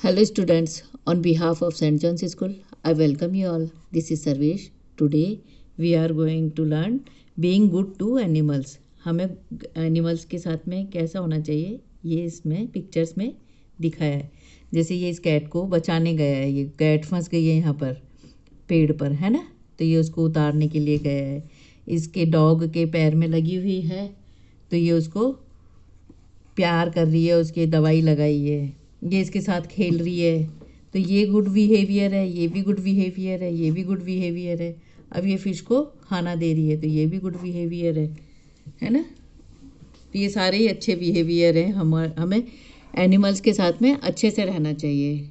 Hello students, on behalf of St. John's School, I welcome you all. This is Sarvesh. Today we are going to learn being good to animals. हमें animals के साथ में कैसा होना चाहिए ये इसमें पिक्चर्स में दिखाया है। जैसे ये इस कैट को बचाने गया है, ये कैट फंस गई है यहाँ पर पेड़ पर, है ना। तो ये उसको उतारने के लिए गया है। इसके डॉग के पैर में लगी हुई है तो ये उसको प्यार कर रही है, उसकी दवाई लगाई है, ये इसके साथ खेल रही है। तो ये गुड बिहेवियर है, ये भी गुड बिहेवियर है, ये भी गुड बिहेवियर है। अब ये फिश को खाना दे रही है तो ये भी गुड बिहेवियर है ना। तो ये सारे ही अच्छे बिहेवियर हैं। हमें एनिमल्स के साथ में अच्छे से रहना चाहिए।